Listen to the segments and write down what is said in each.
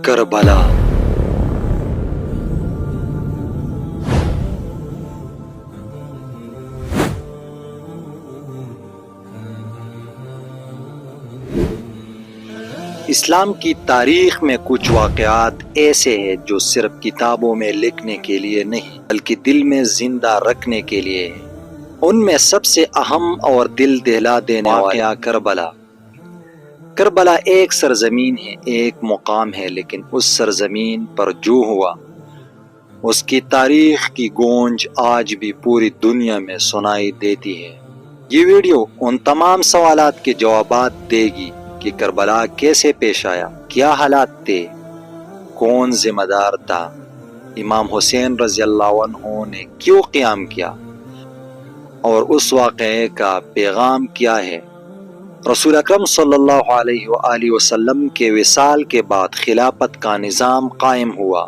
کربلا۔ اسلام کی تاریخ میں کچھ واقعات ایسے ہیں جو صرف کتابوں میں لکھنے کے لیے نہیں بلکہ دل میں زندہ رکھنے کے لیے ہیں۔ ان میں سب سے اہم اور دل دہلا دینے واقعہ کربلا۔ کربلا ایک سرزمین ہے، ایک مقام ہے، لیکن اس سرزمین پر جو ہوا اس کی تاریخ کی گونج آج بھی پوری دنیا میں سنائی دیتی ہے۔ یہ ویڈیو ان تمام سوالات کے جوابات دے گی کہ کربلا کیسے پیش آیا، کیا حالات تھے، کون ذمہ دار تھا، امام حسین رضی اللہ عنہ نے کیوں قیام کیا اور اس واقعے کا پیغام کیا ہے۔ رسول اکرم صلی اللہ علیہ وآلہ وسلم کے وصال کے بعد خلافت کا نظام قائم ہوا۔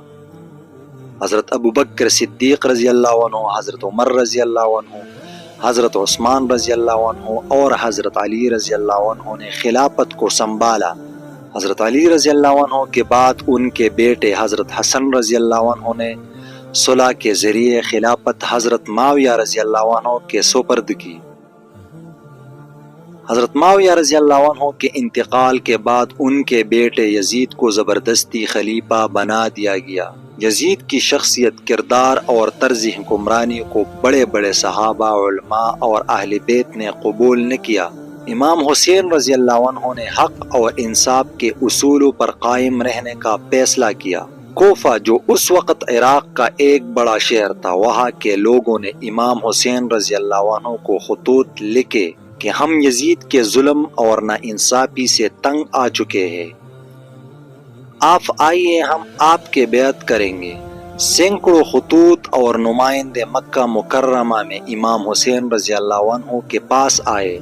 حضرت ابوبکر صدیق رضی اللہ عنہ، حضرت عمر رضی اللہ عنہ، حضرت عثمان رضی اللہ عنہ اور حضرت علی رضی اللہ عنہ نے خلافت کو سنبھالا۔ حضرت علی رضی اللہ عنہ کے بعد ان کے بیٹے حضرت حسن رضی اللہ عنہ نے صلح کے ذریعے خلافت حضرت معاویہ رضی اللہ عنہ کے سپرد کی۔ حضرت معاویہ رضی اللہ عنہ کے انتقال کے بعد ان کے بیٹے یزید کو زبردستی خلیفہ بنا دیا گیا۔ یزید کی شخصیت، کردار اور طرز حکمرانی کو بڑے بڑے صحابہ، علماء اور اہل بیت نے قبول نہ کیا۔ امام حسین رضی اللہ عنہ نے حق اور انصاف کے اصولوں پر قائم رہنے کا فیصلہ کیا۔ کوفہ، جو اس وقت عراق کا ایک بڑا شہر تھا، وہاں کے لوگوں نے امام حسین رضی اللہ عنہ کو خطوط لکھے کہ ہم یزید کے ظلم اور ناانصافی سے تنگ آ چکے ہیں، آپ آئیے، ہم آپ کے بیعت کریں گے۔ سینکڑوں خطوط اور نمائندے مکہ مکرمہ میں امام حسین رضی اللہ عنہ کے پاس آئے۔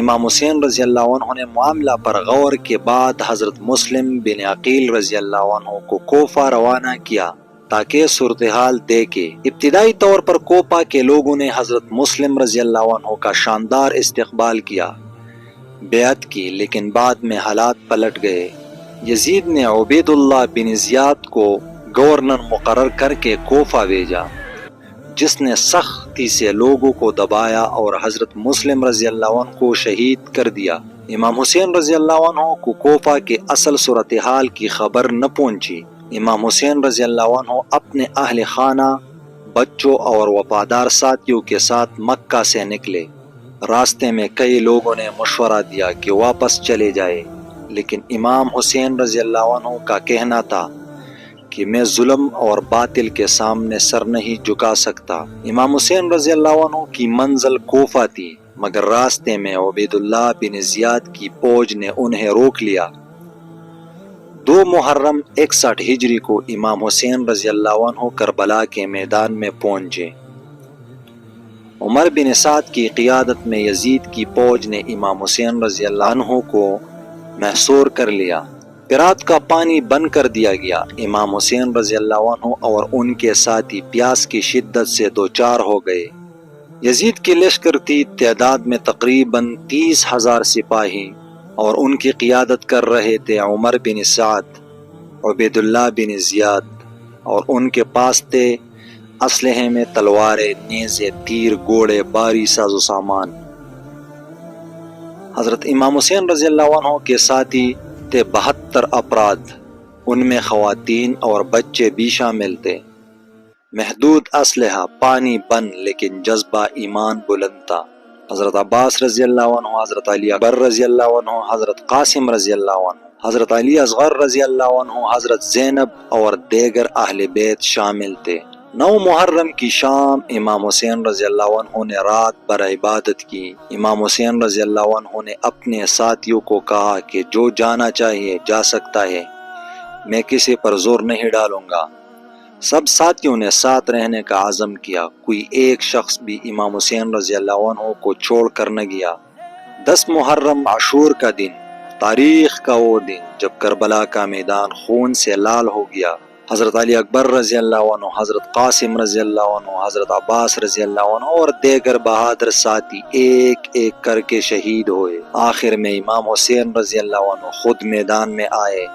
امام حسین رضی اللہ عنہ نے معاملہ پر غور کے بعد حضرت مسلم بن عقیل رضی اللہ عنہ کو کوفہ روانہ کیا تاکہ صورتحال دیکھے۔ ابتدائی طور پر کوفہ کے لوگوں نے حضرت مسلم رضی اللہ عنہ کا شاندار استقبال کیا، بیعت کی، لیکن بعد میں حالات پلٹ گئے۔ یزید نے عبید اللہ بن زیاد کو گورنر مقرر کر کے کوفہ بھیجا، جس نے سختی سے لوگوں کو دبایا اور حضرت مسلم رضی اللہ عنہ کو شہید کر دیا۔ امام حسین رضی اللہ عنہ کو کوفہ کے اصل صورتحال کی خبر نہ پہنچی۔ امام حسین رضی اللہ عنہ اپنے اہل خانہ، بچوں اور وفادار ساتھیوں کے ساتھ مکہ سے نکلے۔ راستے میں کئی لوگوں نے مشورہ دیا کہ واپس چلے جائے، لیکن امام حسین رضی اللہ عنہ کا کہنا تھا کہ میں ظلم اور باطل کے سامنے سر نہیں جھکا سکتا۔ امام حسین رضی اللہ عنہ کی منزل کوفہ تھی، مگر راستے میں عبید اللہ بن زیاد کی فوج نے انہیں روک لیا۔ 2 محرم 61 ہجری کو امام حسین رضی اللہ عنہ کربلا کے میدان میں پہنچے۔ عمر بن سعد کی قیادت میں یزید کی فوج نے امام حسین رضی اللہ عنہ کو محصور کر لیا۔ فرات کا پانی بند کر دیا گیا۔ امام حسین رضی اللہ عنہ اور ان کے ساتھی پیاس کی شدت سے دوچار ہو گئے۔ یزید کی لشکر تھی، تعداد میں تقریباً 30,000 سپاہی، اور ان کی قیادت کر رہے تھے عمر بن سعد، عبید اللہ بن زیاد، اور ان کے پاس تھے اسلحے میں تلواریں، نیزے، تیر، گھوڑے، بھاری ساز و سامان۔ حضرت امام حسین رضی اللہ عنہ کے ساتھی تھے 72 افراد، ان میں خواتین اور بچے بھی شامل تھے۔ محدود اسلحہ، پانی بند، لیکن جذبہ ایمان بلند تھا۔ حضرت عباس رضی اللہ عنہ، حضرت علی اکبر رضی اللہ عنہ، حضرت قاسم رضی اللہ عنہ، حضرت علی اصغر رضی اللہ عنہ، حضرت زینب اور دیگر اہل بیت شامل تھے۔ 9 محرم کی شام امام حسین رضی اللہ عنہ نے رات بھر عبادت کی۔ امام حسین رضی اللہ عنہ نے اپنے ساتھیوں کو کہا کہ جو جانا چاہیے جا سکتا ہے، میں کسی پر زور نہیں ڈالوں گا۔ سب ساتھیوں نے ساتھ رہنے کا عزم کیا، کوئی ایک شخص بھی امام حسین رضی اللہ عنہ کو چھوڑ کر نہ گیا۔ 10 محرم عاشور کا دن، تاریخ کا وہ دن جب کربلا کا میدان خون سے لال ہو گیا۔ حضرت علی اکبر رضی اللہ عنہ، حضرت قاسم رضی اللہ عنہ، حضرت عباس رضی اللہ عنہ اور دیگر بہادر ساتھی ایک ایک کر کے شہید ہوئے۔ آخر میں امام حسین رضی اللہ عنہ خود میدان میں آئے،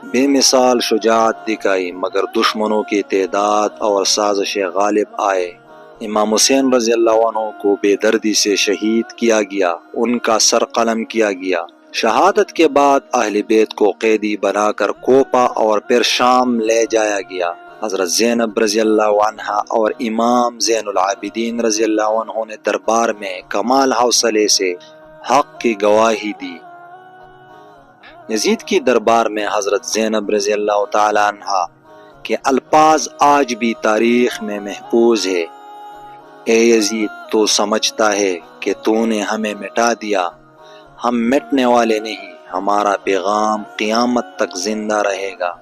بے مثال شجاعت دکھائی، مگر دشمنوں کی تعداد اور سازشیں غالب آئے۔ امام حسین رضی اللہ عنہ کو بے دردی سے شہید کیا گیا، ان کا سر قلم کیا گیا۔ شہادت کے بعد اہل بیت کو قیدی بنا کر کوپا اور پھر شام لے جایا گیا۔ حضرت زینب رضی اللہ عنہ اور امام زین العابدین رضی اللہ عنہ نے دربار میں کمال حوصلے سے حق کی گواہی دی۔ یزید کی دربار میں حضرت زینب رضی اللہ تعالی عنہ کے الفاظ آج بھی تاریخ میں محفوظ ہے۔ اے یزید، تو سمجھتا ہے کہ تو نے ہمیں مٹا دیا، ہم مٹنے والے نہیں، ہمارا پیغام قیامت تک زندہ رہے گا۔